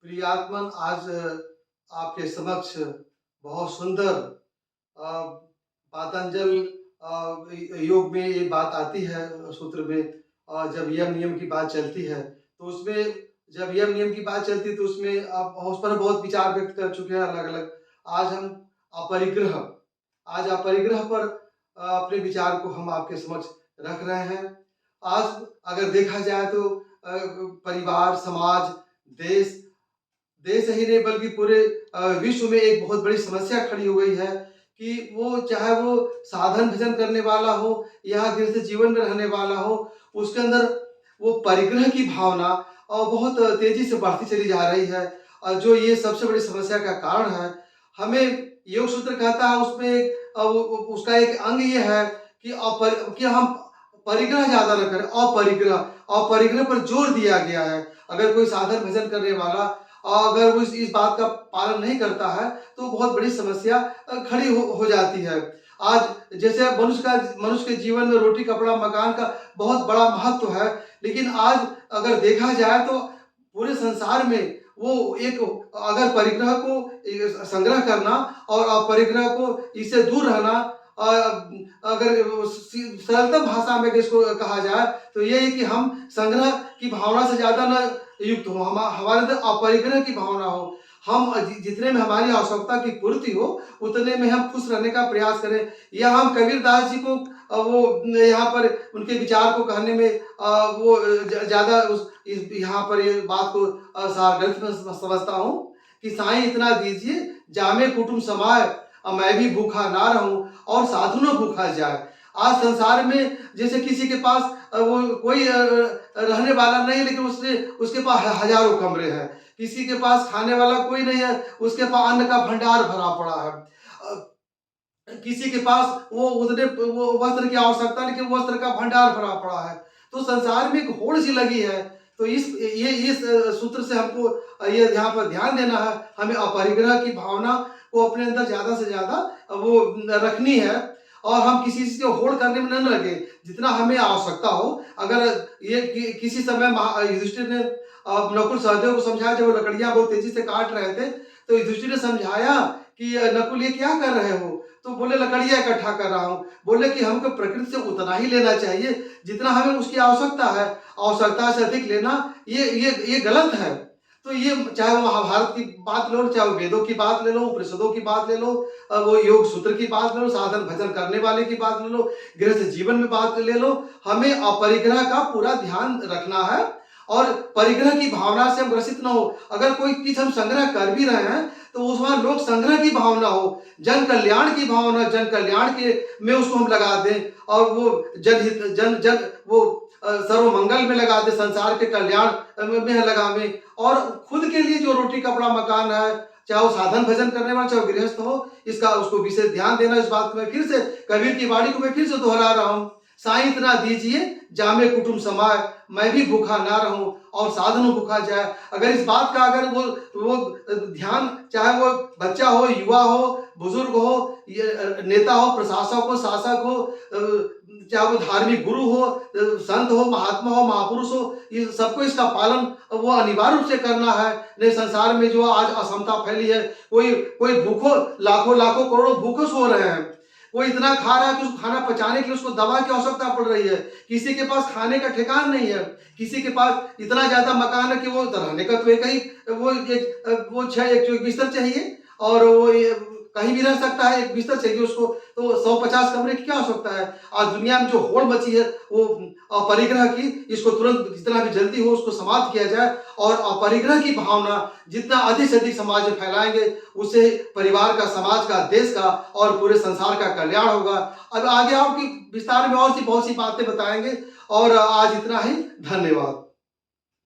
प्रियात्मन आज आपके समक्ष बहुत सुंदर अ, पातंजल योग में ये बात आती है सूत्र में। जब यम नियम की बात चलती है तो उसमें जब यम नियम की बात चलती है तो उसमें आप उस पर बहुत विचार व्यक्त कर चुके हैं अलग-अलग। आज हम अपरिग्रह आज अपरिग्रह पर अपने विचार को हम आपके समक्ष रख रहे हैं। आज अगर देखा जाए तो परिवार, समाज, देश देश ही नहीं बल्कि पूरे विश्व में एक बहुत बड़ी समस्या खड़ी हो गई है कि वो चाहे वो साधन भजन करने वाला हो या गृहस्थ जीवन में रहने वाला हो, उसके अंदर वो परिग्रह की भावना बहुत तेजी से बढ़ती चली जा रही है। जो ये सबसे बड़ी समस्या का कारण है। हमें योग सूत्र कहता है उसमें उसका एक अंग ये है कि हम परिग्रह ज़्यादा न करें, अपरिग्रह अपरिग्रह पर जोर दिया गया है। अगर कोई साधन भजन करने वाला अगर वो इस बात का पालन नहीं करता है तो बहुत बड़ी समस्या खड़ी हो जाती है। आज जैसे मनुष्य के जीवन में रोटी, कपड़ा, मकान का बहुत बड़ा महत्व है, लेकिन आज अगर देखा जाए तो पूरे संसार में वो एक अगर परिग्रह को संग्रह करना और अपरिग्रह को इससे दूर रहना अगर सरलतम भाषा में इसको कहा जाए तो ये है कि हम संग्रह की भावना से ज़्यादा न युक्त हो, हमारे अंदर अपरिग्रह की भावना हो। हम जितने में हमारी आवश्यकता की पूर्ति हो, उतने में हम खुश रहने का प्रयास करें। या हम कबीरदास जी को वो यहाँ पर उनके विचार को कहने में वो ज़्यादा उस इस यहाँ पर ये बात को सारगर्भ में समझता हूँ कि साईं इतना दीजिए जामे कुटुम्ब समाए, मैं भी भूखा ना रहूं और साधु न भूखा जाए। आज संसार में जैसे किसी के पास वो कोई रहने वाला नहीं, लेकिन उसके पास हजारों कमरे हैं। किसी के पास खाने वाला कोई नहीं है, उसके पास अन्न का भंडार भरा पड़ा है। किसी के पास वो वस्त्र की आवश्यकता, लेकिन वस्त्र का भंडार भरा पड़ा है। तो संसार में एक होड़ सी लगी है। तो इस सूत्र से हमको ये यहाँ पर ध्यान देना है, हमें अपरिग्रह की भावना को अपने अंदर ज़्यादा से ज़्यादा वो रखनी है और हम किसी चीज़ को होड़ करने में न लगे। जितना हमें आवश्यकता हो, अगर ये किसी समय युधिष्ठिर ने नकुल सहदेव को समझाया, जब वो लकड़ियाँ बहुत तेजी से काट रहे थे, तो युधिष्ठिर ने समझाया कि नकुल ये क्या कर रहे हो? तो बोले लकड़ियाँ इकट्ठा कर रहा हूँ। बोले कि हमको प्रकृति से उतना ही लेना चाहिए जितना हमें उसकी आवश्यकता है। आवश्यकता से अधिक लेना ये गलत है। तो ये चाहे वो महाभारत की बात ले लो, चाहे वो वेदों की बात ले लो, उपनिषदों की बात ले लो, वो योग सूत्र की बात ले लो, साधन भजन करने वाले की बात ले लो, गृहस्थ जीवन में बात ले लो। हमें अपरिग्रह का पूरा ध्यान रखना है और परिग्रह की भावना से हम ग्रसित न हो। अगर कोई चीज हम संग्रह कर भी रहे हैं तो उसमें लोक संग्रह की भावना हो, जन कल्याण की भावना, जन कल्याण के में उसको हम लगा दें और वो जनहित जन जन वो सर्व मंगल में लगा दें, संसार के कल्याण में लगावें और खुद के लिए जो रोटी, कपड़ा, मकान है, चाहे वो साधन भजन करने वाला, चाहे वो गृहस्थ हो, इसका उसको विशेष ध्यान देना। इस बात को मैं फिर से कबीर की वाणी को मैं फिर से दोहरा रहा हूँ, साईं इतना दीजिए जामे कुटुम्ब समाए, मैं भी भूखा ना रहूं और साधु भूखा जाए। अगर इस बात का अगर वो ध्यान, चाहे वो बच्चा हो, युवा हो, बुजुर्ग हो, नेता हो, प्रशासक हो, शासक हो, चाहे वो धार्मिक गुरु हो, संत हो, महात्मा हो, महापुरुष हो, ये सबको इसका पालन वो अनिवार्य रूप से करना है। नहीं संसार में जो आज असमता फैली है, कोई भूखो लाखों लाखों करोड़ों भूखे सो रहे हैं। वो इतना खा रहा है कि उसको खाना पचाने के लिए उसको दवा की आवश्यकता पड़ रही है। किसी के पास खाने का ठिकान नहीं है, किसी के पास इतना ज्यादा मकान है कि वो रहने का तो वो एक बिस्तर चाहिए और वो कहीं भी रह सकता है, एक बिस्तर चाहिए उसको। तो 150 कमरे की क्या आवश्यकता है? आज दुनिया में जो होड़ मची है वो अपरिग्रह की, इसको तुरंत जितना भी जल्दी हो उसको समाप्त किया जाए और अपरिग्रह की भावना जितना अधिक से अधिक समाज में फैलाएंगे, उससे परिवार का, समाज का, देश का और पूरे संसार का कल्याण होगा। अब आगे आपकी विस्तार में और सी बहुत सी बातें बताएंगे और आज इतना ही। धन्यवाद।